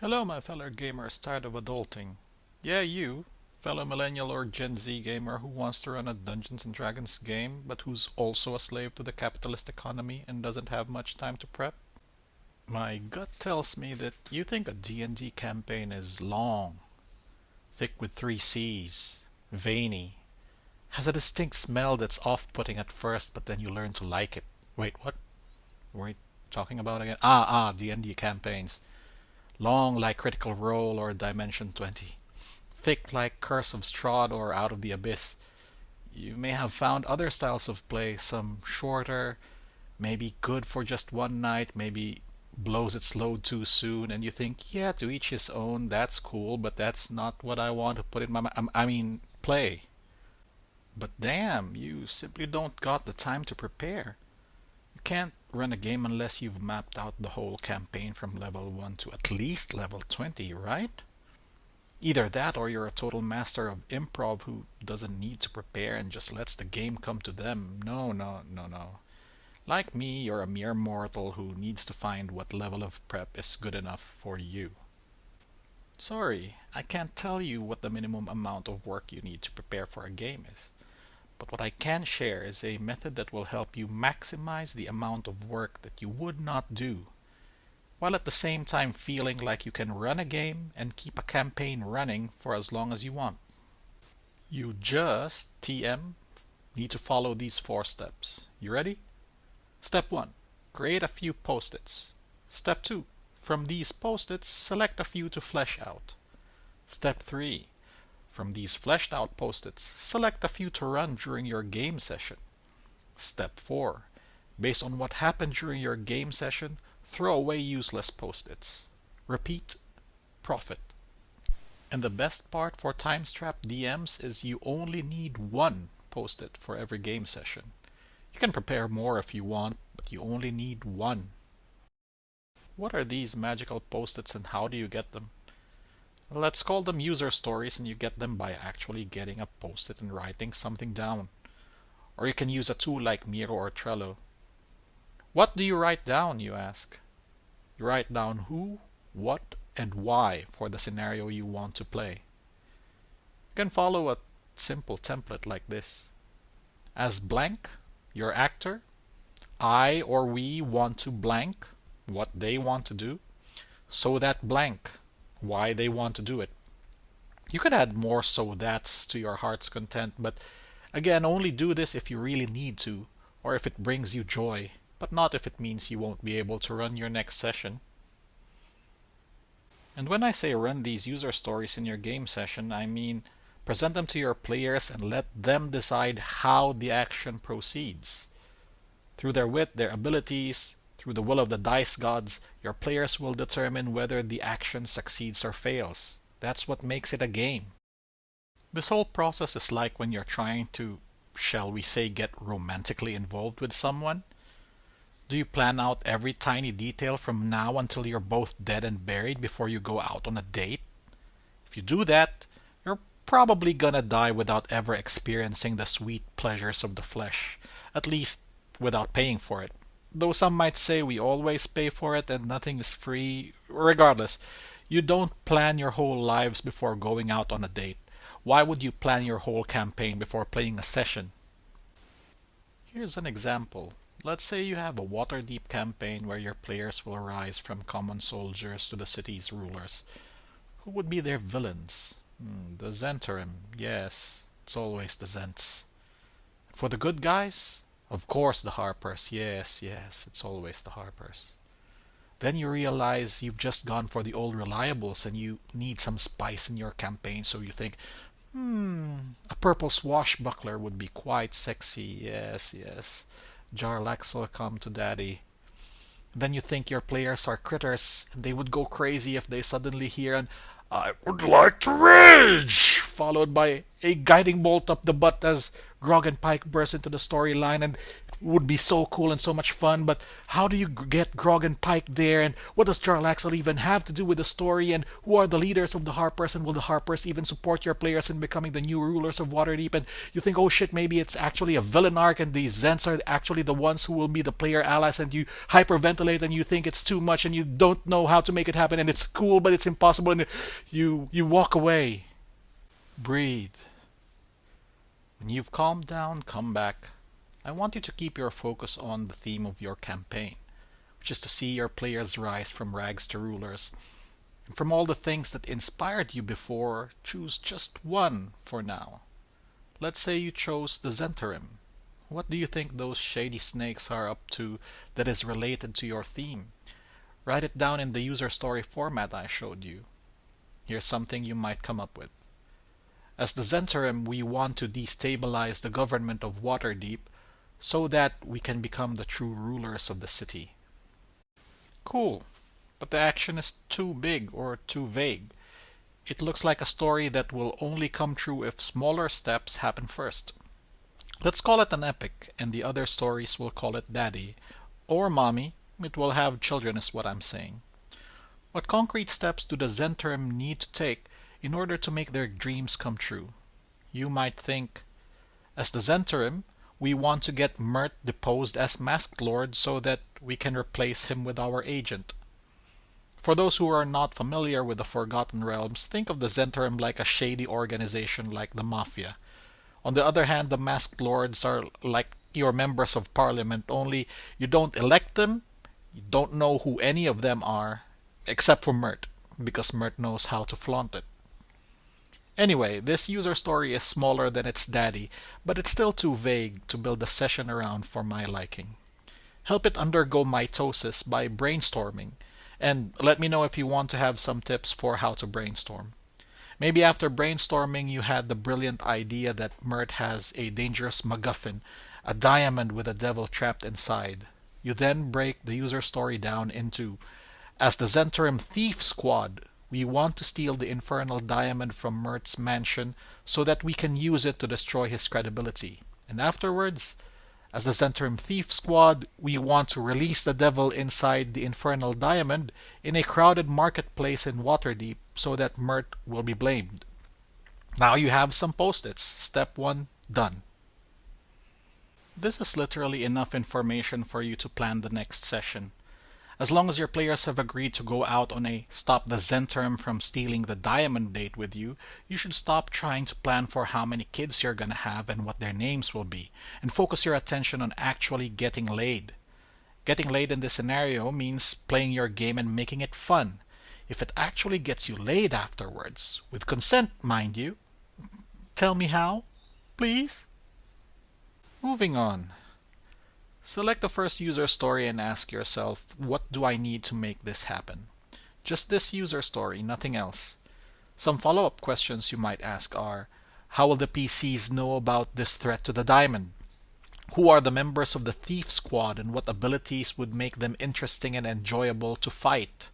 Hello, my fellow gamers tired of adulting. Yeah, you, fellow millennial or Gen Z gamer who wants to run a Dungeons and Dragons game, but who's also a slave to the capitalist economy and doesn't have much time to prep. My gut tells me that you think a D&D campaign is long, thick with three C's, veiny, has a distinct smell that's off-putting at first, but then you learn to like it. Wait, what? Were we talking about again? D&D campaigns. Long like Critical Role or Dimension 20. Thick like Curse of Strahd or Out of the Abyss. You may have found other styles of play, some shorter, maybe good for just one night, maybe blows its load too soon, and you think, yeah, to each his own, that's cool, but that's not what I want to put in my play. But damn, you simply don't got the time to prepare. You can't run a game unless you've mapped out the whole campaign from level 1 to at least level 20, right? Either that or you're a total master of improv who doesn't need to prepare and just lets the game come to them. No, no, no, no. Like me, you're a mere mortal who needs to find what level of prep is good enough for you. Sorry, I can't tell you what the minimum amount of work you need to prepare for a game is. But what I can share is a method that will help you maximize the amount of work that you would not do, while at the same time feeling like you can run a game and keep a campaign running for as long as you want. You just, TM, need to follow these 4 steps. You ready? Step 1. Create a few post-its. Step 2. From these post-its, select a few to flesh out. Step 3. From these fleshed out post-its, select a few to run during your game session. Step 4. Based on what happened during your game session, throw away useless post-its. Repeat, profit. And the best part for time-strapped DMs is you only need 1 post-it for every game session. You can prepare more if you want, but you only need 1. What are these magical post-its and how do you get them? Let's call them user stories, and you get them by actually getting a post-it and writing something down. Or you can use a tool like Miro or Trello. What do you write down, you ask? You write down who, what, and why for the scenario you want to play. You can follow a simple template like this. As blank, your actor, I or we want to blank, what they want to do, so that blank, why they want to do it. You can add more so that's to your heart's content, but again, only do this if you really need to, or if it brings you joy, but not if it means you won't be able to run your next session. And when I say run these user stories in your game session, I mean present them to your players and let them decide how the action proceeds. Through their wit, their abilities, through the will of the dice gods, your players will determine whether the action succeeds or fails. That's what makes it a game. This whole process is like when you're trying to, shall we say, get romantically involved with someone. Do you plan out every tiny detail from now until you're both dead and buried before you go out on a date? If you do that, you're probably gonna die without ever experiencing the sweet pleasures of the flesh, at least without paying for it. Though some might say we always pay for it and nothing is free. Regardless, you don't plan your whole lives before going out on a date. Why would you plan your whole campaign before playing a session? Here's an example. Let's say you have a Waterdeep campaign where your players will rise from common soldiers to the city's rulers. Who would be their villains? The Zentarim. Yes, it's always the Zents. For the good guys? Of course the Harpers. Yes, it's always the Harpers. Then you realize you've just gone for the old reliables and you need some spice in your campaign, so you think, a purple swashbuckler would be quite sexy. Yes. Jarlax will come to daddy. Then you think your players are critters and they would go crazy if they suddenly hear an I would like to rage, followed by a guiding bolt up the butt as Grog and Pike burst into the storyline, and it would be so cool and so much fun, but how do you get Grog and Pike there, and what does Jarlaxle even have to do with the story, and who are the leaders of the Harpers, and will the Harpers even support your players in becoming the new rulers of Waterdeep? And you think, oh shit, maybe it's actually a villain arc and the Zents are actually the ones who will be the player allies, and you hyperventilate and you think it's too much and you don't know how to make it happen, and it's cool but it's impossible, and you walk away. Breathe. When you've calmed down, come back. I want you to keep your focus on the theme of your campaign, which is to see your players rise from rags to rulers. And from all the things that inspired you before, choose just one for now. Let's say you chose the Zentarim. What do you think those shady snakes are up to that is related to your theme? Write it down in the user story format I showed you. Here's something you might come up with. As the Zentarim, we want to destabilize the government of Waterdeep so that we can become the true rulers of the city. Cool, but the action is too big or too vague. It looks like a story that will only come true if smaller steps happen first. Let's call it an epic, and the other stories will call it Daddy. Or Mommy, it will have children is what I'm saying. What concrete steps do the Zentarim need to take in order to make their dreams come true? You might think, as the Zentarim, we want to get Mert deposed as Masked Lord so that we can replace him with our agent. For those who are not familiar with the Forgotten Realms, think of the Zentarim like a shady organization like the Mafia. On the other hand, the Masked Lords are like your members of parliament, only you don't elect them, you don't know who any of them are, except for Mert, because Mert knows how to flaunt it. Anyway, this user story is smaller than its daddy, but it's still too vague to build a session around for my liking. Help it undergo mitosis by brainstorming, and let me know if you want to have some tips for how to brainstorm. Maybe after brainstorming you had the brilliant idea that Mert has a dangerous MacGuffin, a diamond with a devil trapped inside. You then break the user story down into, as the Zentarim Thief Squad, we want to steal the infernal diamond from Mert's mansion so that we can use it to destroy his credibility. And afterwards, as the Zentarim Thief Squad, we want to release the devil inside the infernal diamond in a crowded marketplace in Waterdeep so that Mert will be blamed. Now you have some post-its. Step 1, done. This is literally enough information for you to plan the next session. As long as your players have agreed to go out on a stop the Zentarim from stealing the diamond date with you, you should stop trying to plan for how many kids you're gonna have and what their names will be, and focus your attention on actually getting laid. Getting laid in this scenario means playing your game and making it fun. If it actually gets you laid afterwards, with consent, mind you, tell me how, please? Moving on. Select the first user story and ask yourself, what do I need to make this happen? Just this user story, nothing else. Some follow-up questions you might ask are, how will the PCs know about this threat to the diamond? Who are the members of the Thief Squad and what abilities would make them interesting and enjoyable to fight?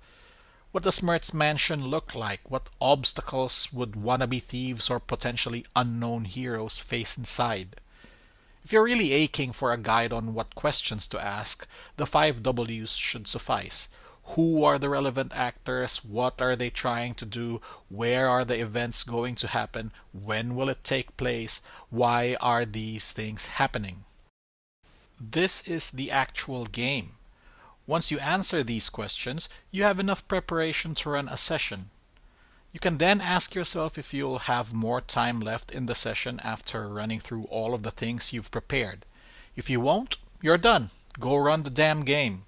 What does Mert's mansion look like? What obstacles would wannabe thieves or potentially unknown heroes face inside? If you're really aching for a guide on what questions to ask, the 5 W's should suffice. Who are the relevant actors? What are they trying to do? Where are the events going to happen? When will it take place? Why are these things happening? This is the actual game. Once you answer these questions, you have enough preparation to run a session. You can then ask yourself if you'll have more time left in the session after running through all of the things you've prepared. If you won't, you're done. Go run the damn game.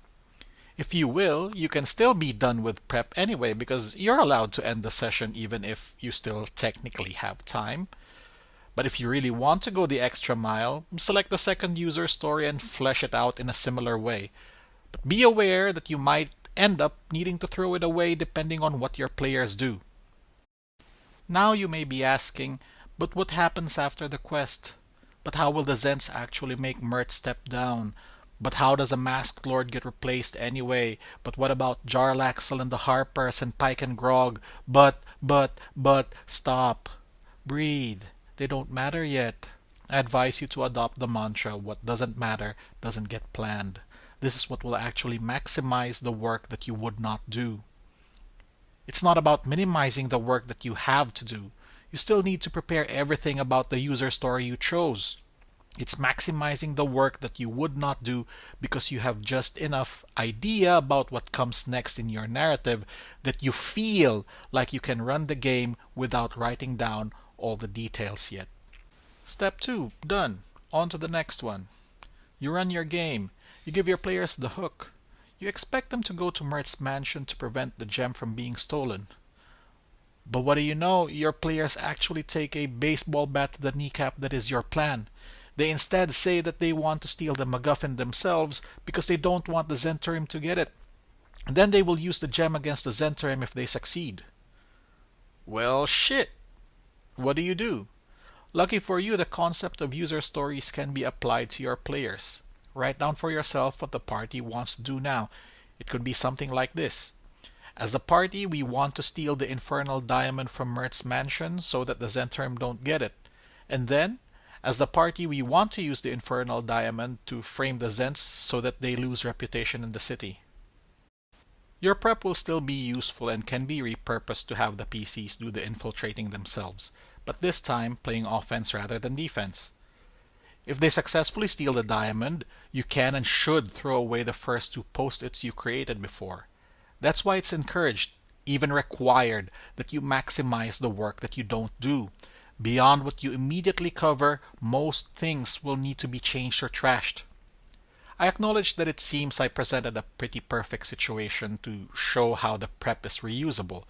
If you will, you can still be done with prep anyway because you're allowed to end the session even if you still technically have time. But if you really want to go the extra mile, select the second user story and flesh it out in a similar way. But be aware that you might end up needing to throw it away depending on what your players do. Now you may be asking, but what happens after the quest? But how will the Zents actually make Mert step down? But how does a Masked Lord get replaced anyway? But what about Jarlaxle and the Harpers and Pike and Grog? But, stop. Breathe. They don't matter yet. I advise you to adopt the mantra, what doesn't matter doesn't get planned. This is what will actually maximize the work that you would not do. It's not about minimizing the work that you have to do. You still need to prepare everything about the user story you chose. It's maximizing the work that you would not do because you have just enough idea about what comes next in your narrative that you feel like you can run the game without writing down all the details yet. Step 2, done. On to the next one. You run your game. You give your players the hook. You expect them to go to Mert's mansion to prevent the gem from being stolen. But what do you know? Your players actually take a baseball bat to the kneecap that is your plan. They instead say that they want to steal the MacGuffin themselves because they don't want the Zenturium to get it. And then they will use the gem against the Zenturium if they succeed. Well, shit. What do you do? Lucky for you, the concept of user stories can be applied to your players. Write down for yourself what the party wants to do now. It could be something like this. As the party, we want to steal the infernal diamond from Mert's mansion so that the Zenturium don't get it. And then, as the party, we want to use the infernal diamond to frame the Zents so that they lose reputation in the city. Your prep will still be useful and can be repurposed to have the PCs do the infiltrating themselves, but this time playing offense rather than defense. If they successfully steal the diamond, you can and should throw away the first 2 post-its you created before. That's why it's encouraged, even required, that you maximize the work that you don't do. Beyond what you immediately cover, most things will need to be changed or trashed. I acknowledge that it seems I presented a pretty perfect situation to show how the prep is reusable,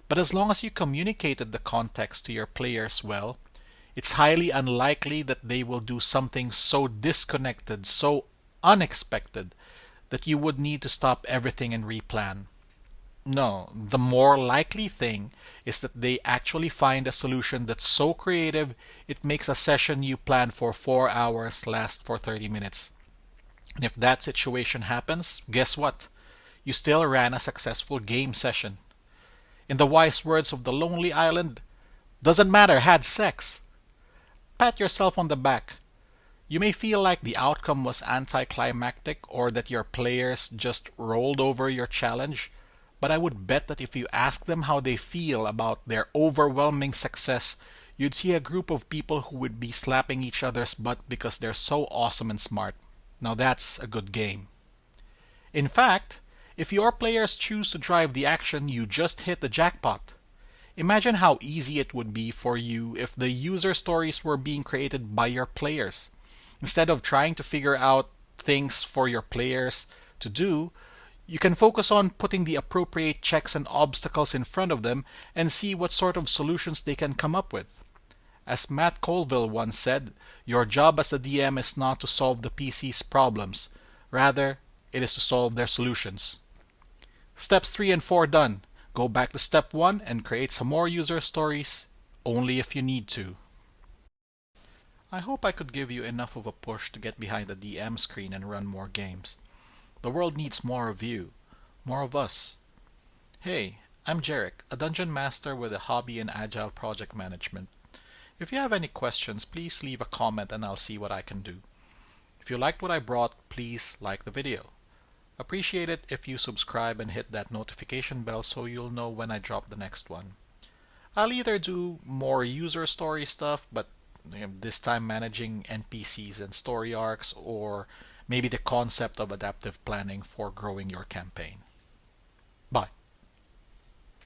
but as long as you communicated the context to your players well, it's highly unlikely that they will do something so disconnected, so unexpected, that you would need to stop everything and replan. No, the more likely thing is that they actually find a solution that's so creative it makes a session you planned for 4 hours last for 30 minutes. And if that situation happens, guess what? You still ran a successful game session. In the wise words of the Lonely Island, doesn't matter, had sex. Pat yourself on the back. You may feel like the outcome was anticlimactic or that your players just rolled over your challenge, but I would bet that if you ask them how they feel about their overwhelming success, you'd see a group of people who would be slapping each other's butt because they're so awesome and smart. Now that's a good game. In fact, if your players choose to drive the action, you just hit the jackpot. Imagine how easy it would be for you if the user stories were being created by your players. Instead of trying to figure out things for your players to do, you can focus on putting the appropriate checks and obstacles in front of them and see what sort of solutions they can come up with. As Matt Colville once said, your job as a DM is not to solve the PC's problems. Rather, it is to solve their solutions. Steps 3 and 4 done. Go back to step 1 and create some more user stories, only if you need to. I hope I could give you enough of a push to get behind the DM screen and run more games. The world needs more of you, more of us. Hey, I'm Jarek, a dungeon master with a hobby in agile project management. If you have any questions, please leave a comment and I'll see what I can do. If you liked what I brought, please like the video. Appreciate it if you subscribe and hit that notification bell so you'll know when I drop the next one. I'll either do more user story stuff, but this time managing NPCs and story arcs, or maybe the concept of adaptive planning for growing your campaign. Bye.